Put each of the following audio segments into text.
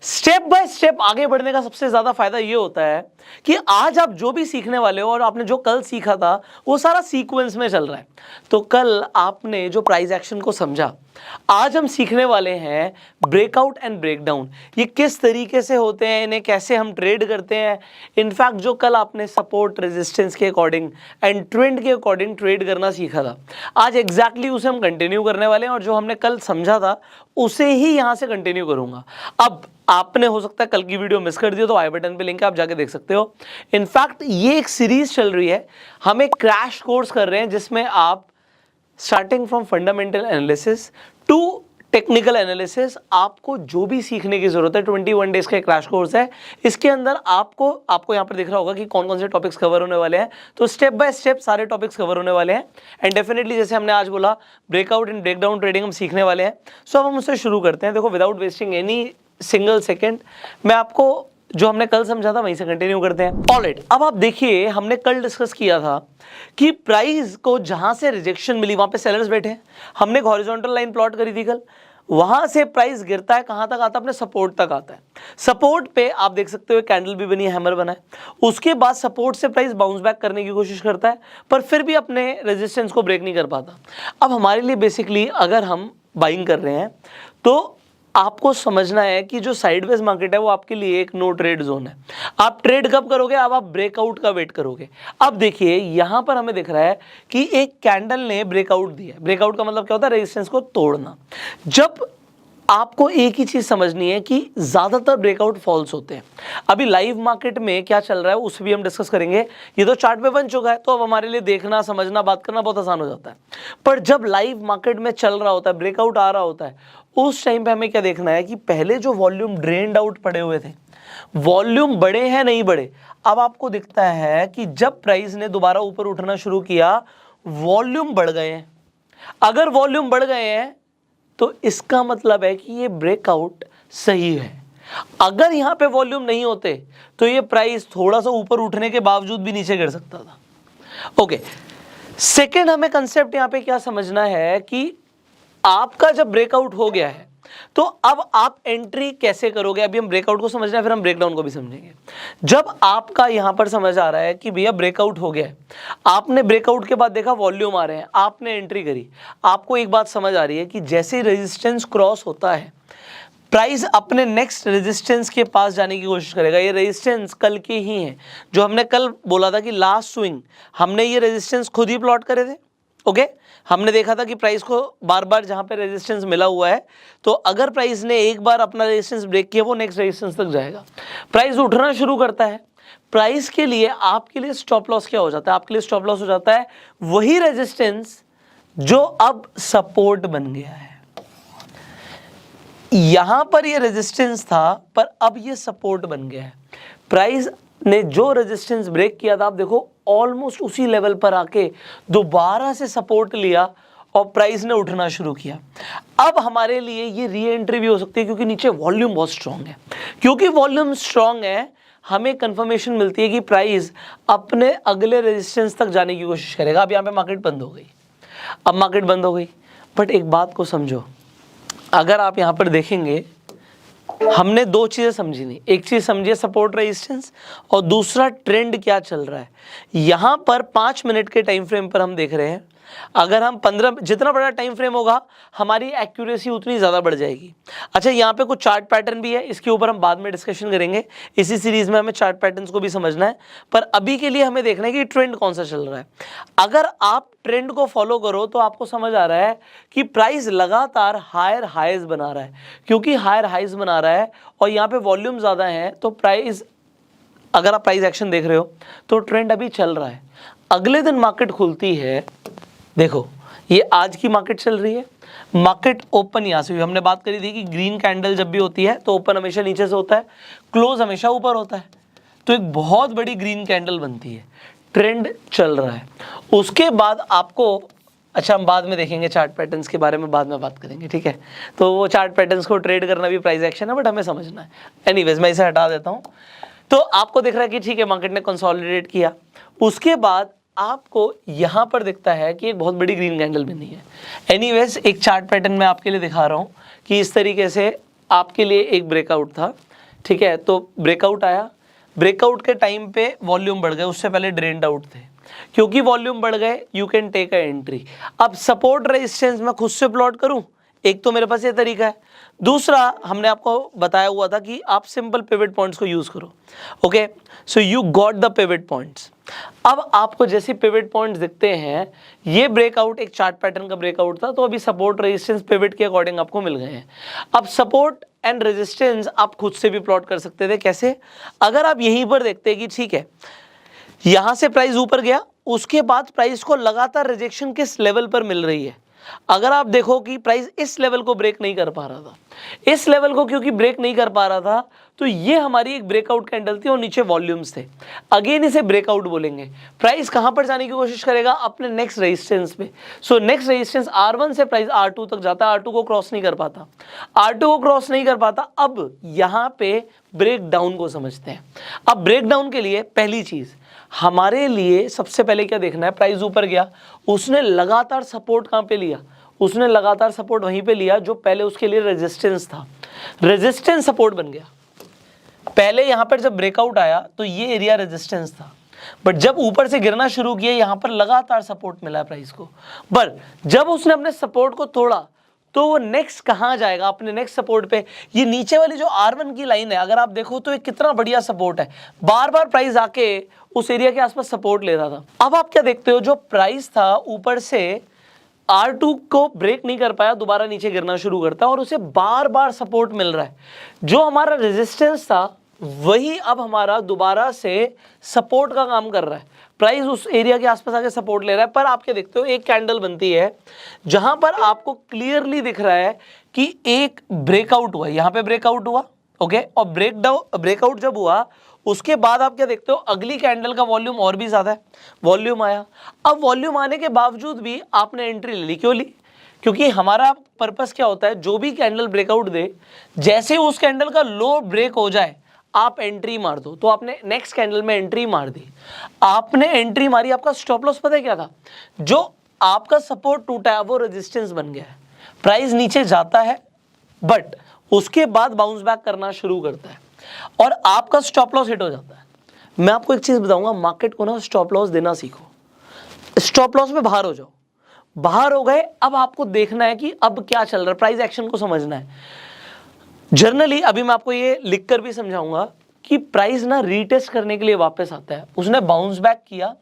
Step by step आगे बढ़ने का सबसे ज्यादा फायदा ये होता है कि आज आप जो भी सीखने वाले हो और आपने जो कल सीखा था वो सारा सीक्वेंस में चल रहा है। तो कल आपने जो प्राइस एक्शन को समझा, आज हम सीखने वाले हैं ब्रेकआउट एंड ब्रेकडाउन। ये किस तरीके से होते हैं, इन्हें कैसे हम ट्रेड करते हैं। इनफैक्ट जो कल आपने सपोर्ट रेजिस्टेंस के अकॉर्डिंग एंड ट्रेंड के अकॉर्डिंग ट्रेड करना सीखा था, आज एग्जैक्टली उसे हम कंटिन्यू करने वाले हैं और जो हमने कल समझा था उसे ही यहां से कंटिन्यू करूंगा। अब आपने हो सकता है कल की वीडियो मिस कर दी हो, तो आई बटन पे लिंक है, आप जाके देख सकते हो। इनफैक्ट ये एक सीरीज चल रही है, हम एक क्रैश कोर्स कर रहे हैं जिसमें आप starting from fundamental analysis to technical analysis आपको जो भी सीखने की जरूरत है, 21 डेज का क्रैश कोर्स है। इसके अंदर आपको यहाँ पर दिख रहा होगा कि कौन कौन से टॉपिक्स कवर होने वाले हैं। तो स्टेप बाय स्टेप सारे टॉपिक्स कवर होने वाले हैं एंड डेफिनेटली जैसे हमने आज बोला ब्रेकआउट एंड ब्रेकडाउन ट्रेडिंग हम सीखने वाले हैं। सो अब हम उससे शुरू करते हैं। देखो, without wasting any single second मैं आपको जो हमने कल समझा था वहीं से कंटिन्यू करते हैं। ऑलराइट, अब आप देखिए, हमने कल डिस्कस किया था कि प्राइस को जहां से रिजेक्शन मिली वहां पे सेलर्स बैठे हैं। हमने एक हॉरिजॉन्टल लाइन प्लॉट करी थी कल, वहां से प्राइस गिरता है, कहां तक आता है, अपने सपोर्ट तक आता है। सपोर्ट पे आप देख सकते हो कैंडल भी बनी है, हैमर बना है। उसके बाद सपोर्ट से प्राइस बाउंस बैक करने की कोशिश करता है पर फिर भी अपने रेजिस्टेंस को ब्रेक नहीं कर पाता। अब हमारे लिए बेसिकली अगर हम बाइंग कर रहे हैं तो आपको समझना है कि जो साइडवेज मार्केट है वो आपके लिए एक नो ट्रेड जोन है। आप ट्रेड कब करोगे? अब आप ब्रेकआउट का वेट करोगे। अब देखिए, यहां पर हमें दिख रहा है कि एक कैंडल ने ब्रेकआउट दिया। ब्रेकआउट का मतलब क्या होता है? रेजिस्टेंस को तोड़ना। जब आपको एक ही चीज समझनी है कि ज्यादातर ब्रेकआउट फॉल्स होते हैं। अभी लाइव मार्केट में क्या चल रहा है उस भी हम डिस्कस करेंगे। ये तो चार्ट पे बन चुका है तो अब हमारे लिए देखना, समझना, बात करना बहुत आसान हो जाता है। पर जब लाइव मार्केट में चल रहा होता है, ब्रेकआउट आ रहा होता है, उस टाइम पे हमें क्या देखना है कि पहले जो वॉल्यूम ड्रेन्ड आउट पड़े हुए थे, वॉल्यूम बढ़े हैं नहीं बढ़े। अब आपको दिखता है कि जब प्राइस ने दोबारा ऊपर उठना शुरू किया, वॉल्यूम बढ़ गए हैं। अगर वॉल्यूम बढ़ गए हैं तो इसका मतलब है कि ये ब्रेकआउट सही है। अगर यहां पे वॉल्यूम नहीं होते तो ये प्राइस थोड़ा सा ऊपर उठने के बावजूद भी नीचे गिर सकता था। ओके, सेकेंड हमें कंसेप्ट यहां पे क्या समझना है कि आपका जब ब्रेकआउट हो गया है तो अब आप एंट्री कैसे करोगे। अभी हम ब्रेकआउट को समझना है, फिर हम ब्रेकडाउन को भी समझेंगे। जब आपका यहां पर समझ आ रहा है कि भैया ब्रेकआउट हो गया है, आपने ब्रेकआउट के बाद देखा वॉल्यूम आ रहे हैं, आपने एंट्री करी, आपको एक बात समझ आ रही है कि जैसे रेजिस्टेंस क्रॉस होता है प्राइस अपने नेक्स्ट रेजिस्टेंस के पास जाने की कोशिश करेगा। ये रेजिस्टेंस कल के ही हैं, जो हमने कल बोला था कि लास्ट स्विंग हमने ये रेजिस्टेंस खुद ही प्लॉट करे थे। ओके, हमने देखा था कि प्राइस को बार बार जहां पे रेजिस्टेंस मिला हुआ है, तो अगर प्राइस ने एक बार अपना रेजिस्टेंस ब्रेक किया वो नेक्स्ट रेजिस्टेंस तक जाएगा। प्राइस उठना शुरू करता है, प्राइस के लिए आपके लिए स्टॉप लॉस क्या हो जाता है? आपके लिए स्टॉप लॉस हो जाता है वही रेजिस्टेंस जो अब सपोर्ट बन गया है। यहां पर ये रेजिस्टेंस था पर अब ये सपोर्ट बन गया है। प्राइस ने जो रेजिस्टेंस ब्रेक किया था, आप देखो ऑलमोस्ट उसी लेवल पर आके दोबारा से सपोर्ट लिया और प्राइस ने उठना शुरू किया। अब हमारे लिए ये री एंट्री भी हो सकती है क्योंकि नीचे वॉल्यूम बहुत स्ट्रांग है। क्योंकि वॉल्यूम स्ट्रांग है, हमें कंफर्मेशन मिलती है कि प्राइस अपने अगले रेजिस्टेंस तक जाने की कोशिश करेगा। अब यहाँ पे मार्केट बंद हो गई, अब मार्केट बंद हो गई, बट एक बात को समझो, अगर आप यहाँ पर देखेंगे हमने दो चीजें समझी नहीं। एक चीज समझिए सपोर्ट रेजिस्टेंस और दूसरा ट्रेंड क्या चल रहा है। यहां पर 5 मिनट के टाइम फ्रेम पर हम देख रहे हैं, अगर हम 15, जितना बड़ा टाइम फ्रेम होगा हमारी एक्यूरेसी उतनी ज्यादा बढ़ जाएगी। अच्छा, यहाँ पे कुछ चार्ट पैटर्न भी है, इसके ऊपर हम बाद में डिस्कशन करेंगे। इसी सीरीज में हमें चार्ट पैटर्न्स को भी समझना है, पर अभी के लिए हमें देखना है कि ट्रेंड कौन सा चल रहा है। अगर आप ट्रेंड को फॉलो करो तो आपको समझ आ रहा है कि प्राइस लगातार हायर हाइज बना रहा है। क्योंकि हायर हाइज बना रहा है और यहाँ पे वॉल्यूम ज्यादा है तो प्राइस, अगर आप प्राइस एक्शन देख रहे हो तो ट्रेंड अभी चल रहा है। अगले दिन मार्केट खुलती है, देखो ये आज की मार्केट चल रही है, मार्केट ओपन यहां से हुई। हमने बात करी थी कि ग्रीन कैंडल जब भी होती है तो ओपन हमेशा नीचे से होता है, क्लोज हमेशा ऊपर होता है। तो एक बहुत बड़ी ग्रीन कैंडल बनती है, ट्रेंड चल रहा है। उसके बाद आपको, अच्छा हम बाद में देखेंगे चार्ट पैटर्न्स के बारे में, बाद में बात करेंगे, ठीक है। तो वो चार्ट पैटर्न्स को ट्रेड करना भी प्राइस एक्शन है, बट हमें समझना है। एनीवेज मैं इसे हटा देता हूं। तो आपको दिख रहा है कि ठीक है मार्केट ने कंसोलिडेट किया। उसके बाद आपको यहां पर दिखता है कि एक बहुत बड़ी ग्रीन कैंडल बनी है। एनीवेज एक चार्ट पैटर्न मैं आपके लिए दिखा रहा हूं कि इस तरीके से आपके लिए एक ब्रेकआउट था, ठीक है, तो ब्रेकआउट आया, ब्रेकआउट के टाइम पे वॉल्यूम बढ़ गए, उससे पहले ड्रेन्ड आउट थे, क्योंकि वॉल्यूम बढ़ गए you can take a entry. अब सपोर्ट रेजिस्टेंस मैं खुद से प्लॉट करूं, एक तो मेरे पास ये तरीका है, दूसरा हमने आपको बताया हुआ था कि आप सिंपल पिवट पॉइंट्स को यूज करो। Okay, so you got the pivot points. अब आपको जैसे पिवट पॉइंट्स दिखते हैं, ये ब्रेकआउट एक चार्ट पैटर्न का ब्रेकआउट था, तो अभी सपोर्ट रेजिस्टेंस पिवट के अकॉर्डिंग आपको मिल गए हैं। अब सपोर्ट एंड रेजिस्टेंस आप खुद से भी प्लॉट कर सकते थे। कैसे? अगर आप यहीं पर देखते हैं कि ठीक है, यहां से प्राइस ऊपर गया, उसके बाद प्राइस को लगातार रिजेक्शन किस लेवल पर मिल रही है। अगर आप देखो कि प्राइस इस लेवल को ब्रेक नहीं कर पा रहा था, इस लेवल को क्योंकि ब्रेक नहीं कर पा रहा था, तो ये हमारी एक ब्रेकआउट कैंडल थी और नीचे वॉल्यूम्स थे। अगेन इसे ब्रेकआउट बोलेंगे। प्राइस कहां पर जाने की कोशिश करेगा? अपने नेक्स्ट रेजिस्टेंस पे। सो नेक्स्ट रेजिस्टेंस R1 से प्राइस R2 तक जाता है, R2 को क्रॉस नहीं कर पाता, R2 को क्रॉस नहीं कर पाता। अब यहां पे ब्रेक डाउन को समझते हैं। अब ब्रेक डाउन के लिए पहली चीज हमारे लिए सबसे पहले क्या देखना है? प्राइस ऊपर गया, उसने लगातार सपोर्ट कहां पे लिया? उसने लगातार सपोर्ट वहीं पे लिया जो पहले उसके लिए रेजिस्टेंस था। रेजिस्टेंस सपोर्ट बन गया। पहले यहां पर जब ब्रेकआउट आया तो ये एरिया रेजिस्टेंस था, बट जब ऊपर से गिरना शुरू किया यहां पर लगातार सपोर्ट मिला प्राइस को। पर जब उसने अपने सपोर्ट को तोड़ा तो वो नेक्स्ट कहां जाएगा? अपने नेक्स्ट सपोर्ट पे। ये नीचे वाली जो R1 की लाइन है, अगर आप देखो तो ये कितना बढ़िया सपोर्ट है। बार बार प्राइस आके उस एरिया के आसपास सपोर्ट ले रहा था। अब आप क्या देखते हो, जो प्राइस था ऊपर से R2 को ब्रेक नहीं कर पाया, दोबारा नीचे गिरना शुरू करता है और उसे बार बार सपोर्ट मिल रहा है। जो हमारा रेजिस्टेंस था वही अब हमारा दोबारा से सपोर्ट का काम कर रहा है। प्राइस उस एरिया के आसपास आके सपोर्ट ले रहा है। पर आप क्या देखते हो, एक कैंडल बनती है जहां पर आपको क्लियरली दिख रहा है कि एक ब्रेकआउट हुआ, यहां पे ब्रेकआउट हुआ, ओके, और ब्रेकआउट जब हुआ उसके बाद आप क्या देखते हो, अगली कैंडल का वॉल्यूम और भी ज्यादा है, वॉल्यूम आया। अब वॉल्यूम आने के बावजूद भी आपने एंट्री ले ली। क्यों ली? क्योंकि हमारा पर्पस क्या होता है, जो भी कैंडल ब्रेकआउट दे, जैसे उस कैंडल का लो ब्रेक हो जाए आप एंट्री मार दो। तो आपने नेक्स्ट कैंडल में एंट्री मार दी, आपने एंट्री मारी, आपका स्टॉप लॉस पता है क्या था? जो आपका सपोर्ट टूटा है वो रेजिस्टेंस बन गया है। प्राइस नीचे जाता है बट उसके बाद बाउंस बैक करना शुरू करता है और आपका स्टॉप लॉस हिट हो जाता है। मैं आपको एक चीज बताऊंगा, मार्केट को ना स्टॉप लॉस देना सीखो। स्टॉप लॉस में बाहर हो जाओ, बाहर हो गए, अब आपको देखना है कि अब क्या चल रहा है, प्राइस एक्शन को समझना है। जर्नली अभी मैं आपको ये लिखकर भी समझाऊंगा कि प्राइस ना रीटेस्ट करने के लिए वापस आता है। उसने बाउंस बैक किया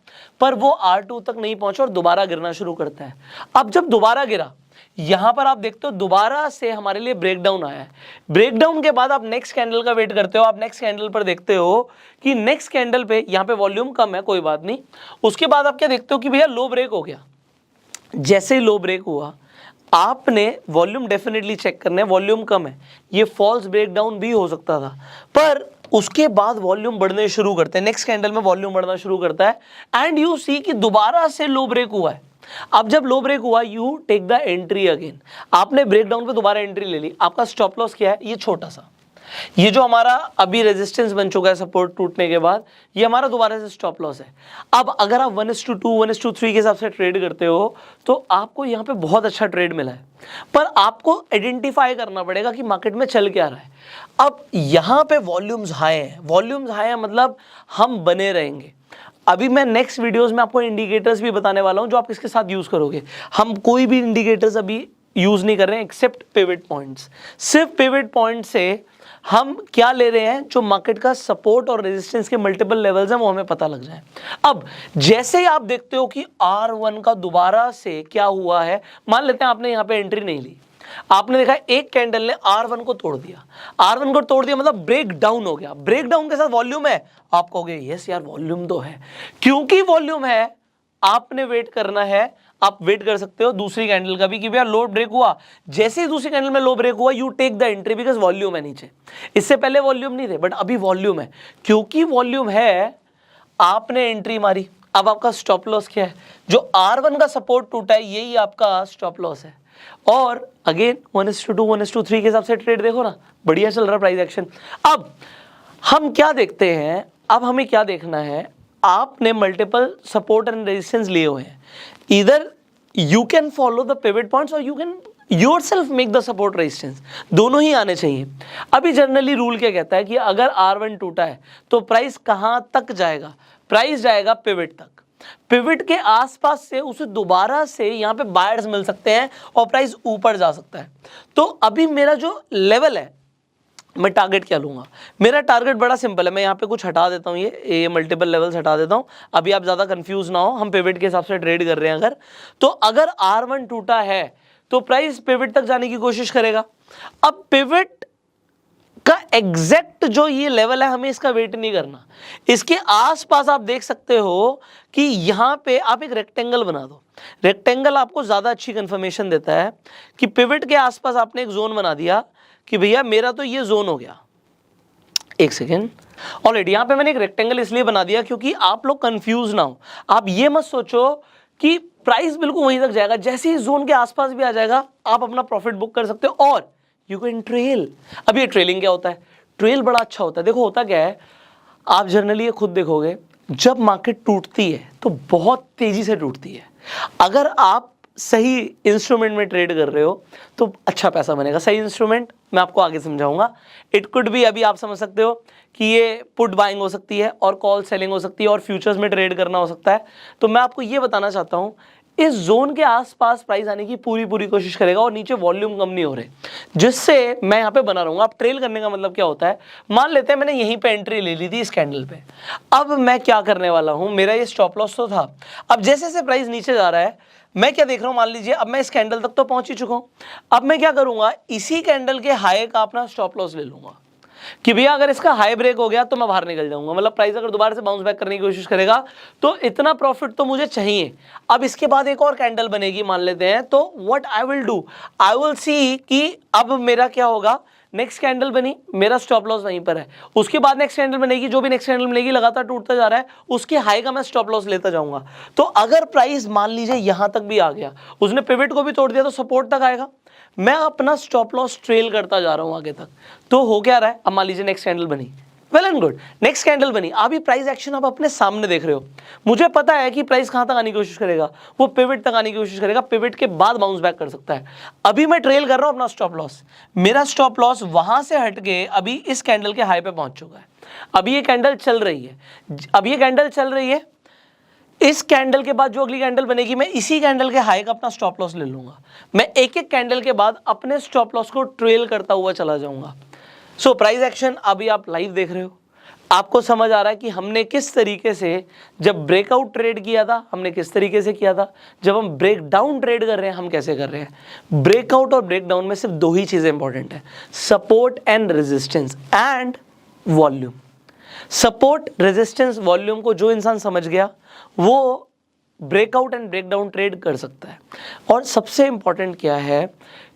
पर वो R2 तक नहीं पहुंचा और दोबारा गिरना शुरू करता है। अब जब दोबारा गिरा, यहां पर आप देखते हो दोबारा से हमारे लिए ब्रेकडाउन आया है। ब्रेकडाउन के बाद आप नेक्स्ट कैंडल का वेट करते हो, आप नेक्स्ट कैंडल पर देखते हो कि नेक्स्ट कैंडल पे यहां पे वॉल्यूम कम है, कोई बात नहीं। उसके बाद आप क्या देखते हो कि भैया लो ब्रेक हो गया। जैसे ही लो ब्रेक हुआ आपने वॉल्यूम डेफिनेटली चेक करना है, वॉल्यूम कम है, ये फॉल्स ब्रेकडाउन भी हो सकता था। पर उसके बाद वॉल्यूम बढ़ने शुरू करते हैं, नेक्स्ट कैंडल में वॉल्यूम बढ़ना शुरू करता है एंड यू सी कि दोबारा से लो ब्रेक हुआ है। अब जब लो ब्रेक हुआ you take the entry again. आपने ब्रेकडाउन पे दोबारा एंट्री ले ली। आपका स्टॉप लॉस क्या है? ये छोटा सा, ये जो हमारा अभी रेजिस्टेंस बन चुका है सपोर्ट टूटने के बाद, ये हमारा दोबारा से स्टॉप लॉस है। अब अगर आप 1:2 1:3 के हिसाब से ट्रेड करते हो तो आपको यहाँ पे बहुत अच्छा ट्रेड मिला है, पर आपको आइडेंटिफाई करना पड़ेगा कि मार्केट में चल क्या रहा है। अब यहाँ पे वॉल्यूम्स हाई है, वॉल्यूम्स हाई है मतलब हम बने रहेंगे। अभी मैं नेक्स्ट वीडियोस में आपको इंडिकेटर्स भी बताने वाला हूं जो आप इसके साथ यूज करोगे। हम कोई भी इंडिकेटर्स अभी यूज नहीं कर रहे हैं एक्सेप्ट पिवट पॉइंट्स। सिर्फ पिवट पॉइंट से हम क्या ले रहे हैं, जो मार्केट का सपोर्ट और रेजिस्टेंस के मल्टीपल लेवल्स हैं वो हमें पता लग जाए। अब जैसे ही आप देखते हो कि R1 का दोबारा से क्या हुआ है, मान लेते हैं आपने यहाँ पे एंट्री नहीं ली, आपने देखा एक कैंडल ने R1 को तोड़ दिया, R1 को तोड़ दिया मतलब ब्रेक डाउन हो गया। ब्रेक डाउन के साथ वॉल्यूम है, आप कहोगे यस यार वॉल्यूम तो है। क्योंकि वॉल्यूम है आपने वेट करना है, आप वेट कर सकते हो दूसरी कैंडल का भी कि भैया लो ब्रेक हुआ, जैसे ही दूसरी कैंडल में लो ब्रेक हुआ you take the entry because volume है नीचे। इससे पहले वॉल्यूम नहीं थे बट अभी वॉल्यूम है, क्योंकि वॉल्यूम है आपने एंट्री मारी। अब आपका स्टॉप लॉस क्या है? जो R1 का सपोर्ट टूटा है यही आपका स्टॉप लॉस है। और अगेन 1:2 1:3 के हिसाब से ट्रेड देखो ना, बढ़िया चल रहा प्राइस एक्शन। अब हम क्या देखते हैं, अब हमें क्या देखना है, आपने मल्टीपल सपोर्ट एंड रेजिस्टेंस लिए हुए हैं। इधर you can follow the pivot points और you can yourself make the support resistance, दोनों ही आने चाहिए। अभी जनरली रूल क्या कहता है कि अगर R1 टूटा है तो प्राइस कहां तक जाएगा, प्राइस जाएगा पिवट तक, पिवट के आसपास से उसे दोबारा से यहां पे बायर्स मिल सकते हैं और प्राइस ऊपर जा सकता है। तो अभी मेरा जो लेवल है, मैं टारगेट क्या लूंगा, मेरा टारगेट बड़ा सिंपल है, मैं यहाँ पे कुछ हटा देता हूँ, ये मल्टीपल लेवल्स हटा देता हूँ, अभी आप ज़्यादा कंफ्यूज ना हो, हम पिवट के हिसाब से ट्रेड कर रहे हैं अगर, तो अगर R1 टूटा है तो प्राइस पिवट तक जाने की कोशिश करेगा। अब पिवट का एग्जैक्ट जो ये लेवल है हमें इसका वेट नहीं करना, इसके आसपास आप देख सकते हो कि यहाँ पे आप एक रेक्टेंगल बना दो, रेक्टेंगल आपको ज़्यादा अच्छी कंफर्मेशन देता है कि पिवट के आसपास आपने एक जोन बना दिया कि भैया मेरा तो ये जोन हो गया। एक सेकेंड, ऑलरेडी यहाँ पे मैंने एक रेक्टेंगल इसलिए बना दिया क्योंकि आप लोग कंफ्यूज ना हो, आप ये मत सोचो कि प्राइस बिल्कुल वहीं तक जाएगा, जैसे ही जोन के आसपास भी आ जाएगा आप अपना प्रॉफिट बुक कर सकते हो और यू कैन ट्रेल। अब ये ट्रेलिंग क्या होता है, ट्रेल बड़ा अच्छा होता है। देखो होता क्या है, आप जनरली ये खुद देखोगे, जब मार्केट टूटती है तो बहुत तेजी से टूटती है, अगर आप सही इंस्ट्रूमेंट में ट्रेड कर रहे हो तो अच्छा पैसा बनेगा। सही इंस्ट्रूमेंट मैं आपको आगे समझाऊंगा, इट कुड भी, अभी आप समझ सकते हो कि ये पुट बाइंग हो सकती है और कॉल सेलिंग हो सकती है और फ्यूचर्स में ट्रेड करना हो सकता है। तो मैं आपको ये बताना चाहता हूँ, इस जोन के आसपास प्राइस आने की पूरी कोशिश करेगा और नीचे वॉल्यूम कम नहीं हो रहे, जिससे मैं यहाँ पे बना रहूंगा। अब ट्रेल करने का मतलब क्या होता है, मान लेते हैं मैंने यहीं पे एंट्री ले ली थी इस कैंडल पे, अब मैं क्या करने वाला हूँ, मेरा ये स्टॉप लॉस तो था, अब जैसे जैसे प्राइस नीचे जा रहा है मैं क्या देख रहा हूं, मान लीजिए अब मैं इस कैंडल तक तो पहुंच ही चुका हूं, अब मैं क्या करूंगा, इसी कैंडल के हाई का अपना स्टॉप लॉस ले लूंगा कि भैया अगर इसका हाई ब्रेक हो गया तो मैं बाहर निकल जाऊंगा, मतलब प्राइस अगर दोबारा से बाउंस बैक करने की कोशिश करेगा तो इतना प्रॉफिट तो मुझे चाहिए। अब इसके बाद एक और कैंडल बनेगी मान लेते हैं, तो what I will do, I will see कि अब मेरा क्या होगा, नेक्स्ट कैंडल बनी, मेरा स्टॉप लॉस वहीं पर है, उसके बाद नेक्स्ट कैंडल बनेगी, जो भी नेक्स्ट कैंडल बनेगी लगातार टूटता जा रहा है, उसके हाई का मैं स्टॉप लॉस लेता जाऊंगा। तो अगर प्राइस मान लीजिए यहां तक भी आ गया, उसने पिवट को भी तोड़ दिया तो सपोर्ट तक आएगा, मैं अपना स्टॉप लॉस ट्रेल करता जा रहा हूं आगे तक। तो हो क्या रहा है, अब मान लीजिए नेक्स्ट कैंडल बनी, well and good, next candle बनी, अभी प्राइस एक्शन आप अपने सामने देख रहे हो, मुझे पता है कि प्राइस कहां तक आने की कोशिश करेगा, वो पिवट तक आने की कोशिश करेगा, पिवट के बाद बाउंस बैक कर सकता है। अभी मैं ट्रेल कर रहा हूं अपना स्टॉप लॉस, मेरा स्टॉप लॉस वहां से हट के अभी इस कैंडल के हाई पे पहुंच चुका है, अभी ये कैंडल चल रही है, अब ये कैंडल चल रही है, इस कैंडल के बाद जो अगली कैंडल बनेगी मैं इसी कैंडल के हाई का अपना स्टॉप लॉस ले लूंगा, मैं एक एक कैंडल के बाद अपने स्टॉप लॉस को ट्रेल करता हुआ चला जाऊंगा। सो प्राइस एक्शन अभी आप लाइव देख रहे हो, आपको समझ आ रहा है कि हमने किस तरीके से जब ब्रेकआउट ट्रेड किया था, हमने किस तरीके से किया था, जब हम ब्रेक डाउन ट्रेड कर रहे हैं हम कैसे कर रहे हैं। ब्रेकआउट और ब्रेक डाउन में सिर्फ दो ही चीजें इंपॉर्टेंट है, support and resistance and volume. Support, resistance, volume को जो इंसान समझ गया वो ब्रेकआउट एंड ब्रेकडाउन ट्रेड कर सकता है। और सबसे इंपॉर्टेंट क्या है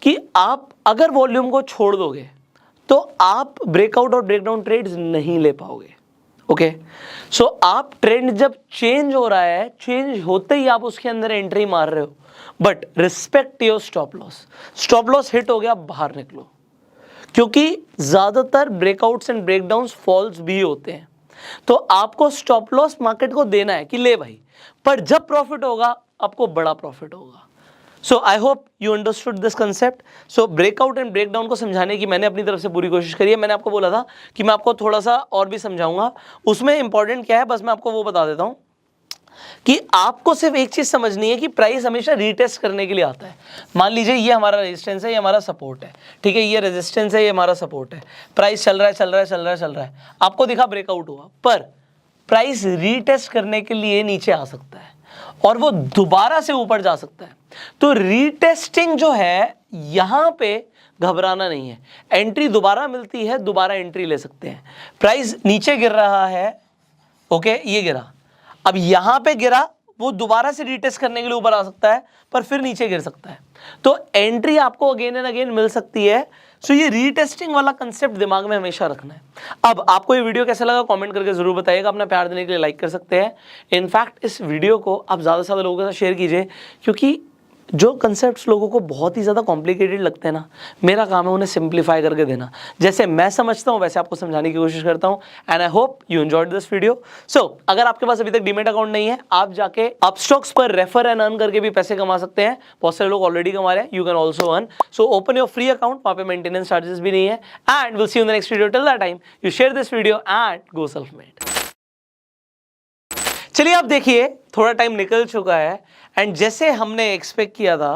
कि आप अगर वॉल्यूम को छोड़ दोगे तो आप ब्रेकआउट और ब्रेकडाउन ट्रेड्स नहीं ले पाओगे। ओके, सो आप ट्रेंड जब चेंज हो रहा है, चेंज होते ही आप उसके अंदर एंट्री मार रहे हो, but respect your stop loss. Stop loss hit हो गया, बाहर निकलो, क्योंकि ज्यादातर ब्रेकआउट्स एंड ब्रेकडाउन्स फॉल्स भी होते हैं। तो आपको स्टॉप लॉस मार्केट को देना है कि ले भाई, पर जब प्रॉफिट होगा आपको बड़ा प्रॉफिट होगा। So I hope you understood this concept. So breakout and breakdown को समझाने की मैंने अपनी तरफ से पूरी कोशिश करी है। मैंने आपको बोला था कि मैं आपको थोड़ा सा और भी समझाऊंगा, उसमें इंपॉर्टेंट क्या है बस मैं आपको वो बता देता हूं कि आपको सिर्फ एक चीज समझनी है कि प्राइस हमेशा रीटेस्ट करने के लिए आता है। मान लीजिए ये हमारा रेजिस्टेंस है, ये हमारा सपोर्ट है, ठीक है, ये रेजिस्टेंस है, ये हमारा सपोर्ट है, प्राइस चल रहा है, आपको दिखा ब्रेकआउट हुआ, पर प्राइस रीटेस्ट करने के लिए नीचे आ सकता है और वो दोबारा से ऊपर जा सकता है। तो रीटेस्टिंग जो है यहां पे घबराना नहीं है, एंट्री दोबारा मिलती है, दोबारा एंट्री ले सकते हैं। प्राइस नीचे गिर रहा है, ओके, ये गिरा, अब यहां पे गिरा, वो दोबारा से रीटेस्ट करने के लिए ऊपर आ सकता है पर फिर नीचे गिर सकता है, तो एंट्री आपको अगेन एंड अगेन मिल सकती है। सो ये रीटेस्टिंग वाला कंसेप्ट दिमाग में हमेशा रखना है। अब आपको ये वीडियो कैसा लगा कमेंट करके जरूर बताइएगा, अपना प्यार देने के लिए लाइक कर सकते हैं। इनफैक्ट इस वीडियो को आप ज़्यादा से ज़्यादा लोगों के साथ शेयर कीजिए, क्योंकि जो कंसेप्ट्स लोगों को बहुत ही ज़्यादा कॉम्प्लिकेटेड लगते हैं ना, मेरा काम है उन्हें सिंप्लीफाई करके देना। जैसे मैं समझता हूँ वैसे आपको समझाने की कोशिश करता हूँ। And I hope you enjoyed this video. So अगर आपके पास अभी तक डीमैट अकाउंट नहीं है, आप जाके अपस्टॉक्स पर रेफर एंड अर्न करके भी पैसे कमा सकते हैं। बहुत सारे लोग ऑलरेडी कमा रहे हैं, you can also earn. So open your free account, वहाँ पे मेंटेनेंस चार्जेस भी नहीं है। And will see you in the next video. Till that time you share this video and go self made. चलिए आप देखिए, थोड़ा टाइम निकल चुका है एंड जैसे हमने एक्सपेक्ट किया था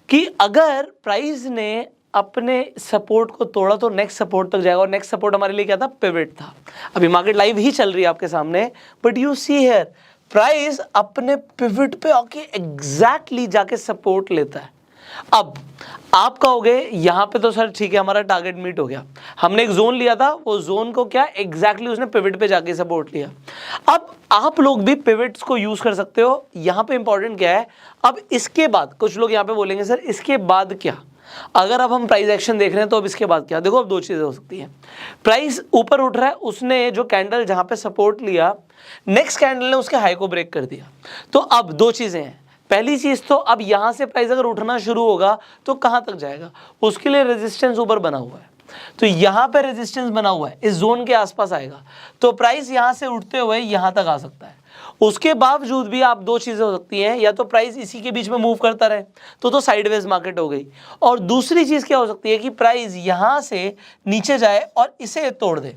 कि अगर प्राइस ने अपने सपोर्ट को तोड़ा तो नेक्स्ट सपोर्ट तक जाएगा, और नेक्स्ट सपोर्ट हमारे लिए क्या था? पिवट था। अभी मार्केट लाइव ही चल रही है आपके सामने, but you see here price अपने पिवट पे आके एग्जैक्टली जाके सपोर्ट लेता है। अब आप कहोगे यहां पे तो सर ठीक है, हमारा टारगेट मीट हो गया, हमने एक जोन लिया था, वो जोन को क्या एग्जैक्टली उसने पिवट पे जाके सपोर्ट लिया। अब आप लोग भी पिवट्स को यूज कर सकते हो। यहां पे इंपॉर्टेंट क्या है, अब इसके बाद कुछ लोग यहां पे बोलेंगे सर इसके बाद क्या? अगर अब हम प्राइस एक्शन देख रहे हैं तो अब इसके बाद क्या? देखो अब दो चीजें हो सकती हैं। प्राइस ऊपर उठ रहा है, उसने जो कैंडल जहां पे सपोर्ट लिया, नेक्स्ट कैंडल ने उसके हाई को ब्रेक कर दिया। तो अब दो चीजें हैं। पहली चीज तो अब यहां से प्राइस अगर उठना शुरू होगा तो कहां तक जाएगा? उसके लिए रेजिस्टेंस ऊपर बना हुआ है, तो यहां पे रेजिस्टेंस बना हुआ है, इस जोन के आसपास आएगा, तो प्राइस यहां से उठते हुए यहां तक आ सकता है। उसके बावजूद भी आप दो चीजें हो सकती हैं, या तो प्राइस इसी के बीच में मूव करता रहे तो साइडवेज मार्केट हो गई, और दूसरी चीज क्या हो सकती है कि प्राइस यहां से नीचे जाए और इसे तोड़ दे।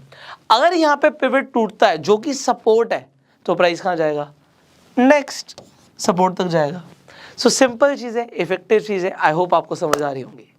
अगर यहां पे पिवट टूटता है जो कि सपोर्ट है, तो प्राइस कहां जाएगा? नेक्स्ट सपोर्ट तक जाएगा। सो सिंपल चीज़ है, इफेक्टिव चीज़ है। आई होप आपको समझ आ रही होंगी।